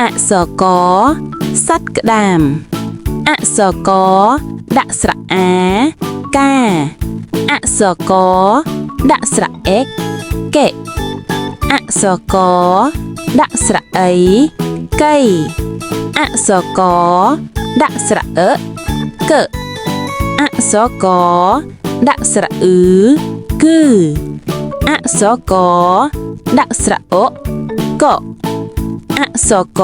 អក្សរកសត្វក្តាមអក្សរកដាក់ស្រៈអាកាអក្សរកដាក់ស្រៈអេកកេអក្សរកដាក់ស្រៈអីកៃអក្សរកដាក់ស្រៈអកអក្សរកដាក់ស្រៈអ៊ឺគឺអក្សរកដាក់ស្រៈអកអក្សរក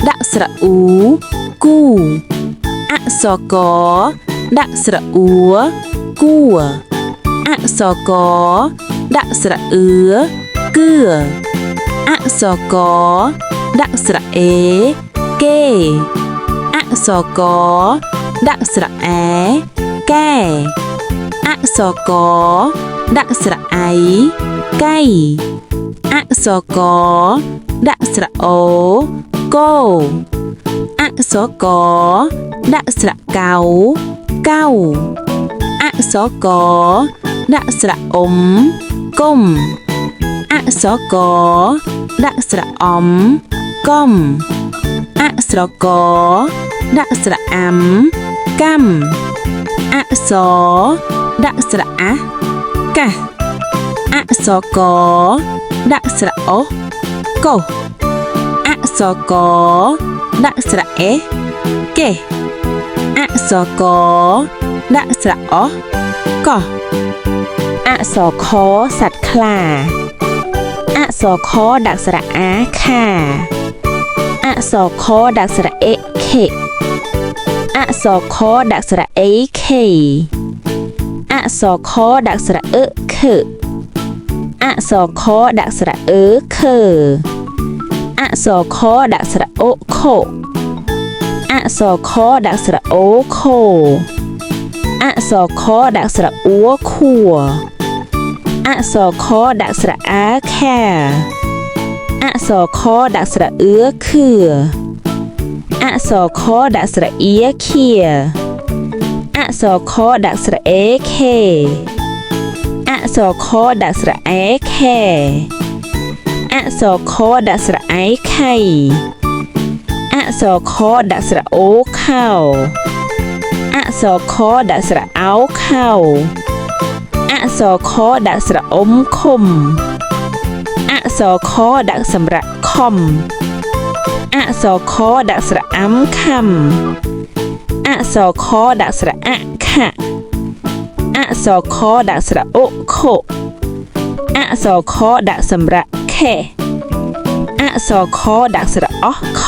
ដាក់ស្រៈអ៊ូគូអក្សរកដាក់ស្រៈអ៊ូគួអក្សរកដាក់ស្រៈអ៊ឺគឺអក្សរកដាក់ស្រៈអេគេអក្សរកដាក់ស្រៈអែកែអក្សរកដាក់ស្រៈអៃកៃអក្សរកដាក់ស្រៈអូកោអក្សរកដាក់ស្រៈកៅកៅអក្សរកដាក់ស្រៈអ៊ំគុំអក្សរកដាក់ស្រៈអំកំអក្សរកដាក់ស្រៈអាំកម្មអក្សរដាក់ស្រៈអាកាសអក្សរកដាក់ស្រៈអូកោអក្សរកដាក់ស្រៈអេកេអក្សរកដាក់ស្រៈអូកោអក្សរខសត្វខ្លាអក្សរខដាក់ស្រៈអាខាអក្សរខដាក់ស្រៈអេខេអក្សរខដាក់ស្រៈអេខេអក្សរខដាក់ស្រៈអឺខឺអក្សរខដាក់ស្រៈអឺខឺអក្សរខដាក់ស្រៈអូខូអក្សរខដាក់ស្រៈអូខូអក្សរខដាក់ស្រៈអ៊ូខួអក្សរខដាក់ស្រៈអាខាអក្សរខដាក់ស្រៈអឺខឺអក្សរខដាក់ស្រៈអៀខៀអក្សរខដាក់ស្រៈអេខេអក្សរខដាក់ស្រៈអេខេអក្សរខដាក់ស្រៈអៃខៃអក្សរខដាក់ស្រៈអូខោអក្សរខដាក់ស្រៈអោខោអក្សរខដាក់ស្រៈអ៊ំខុំអក្សរខដាក់សម្រាប់ខំអក្សរខដាក់ស្រៈអាំខំអក្សរខដាក់ស្រៈអខៈអក្សរខដាក់ស្រៈអុខុអក្សរខដាក់សម្រាប់ខេអក្សរខដាក់ស្រៈអោះខ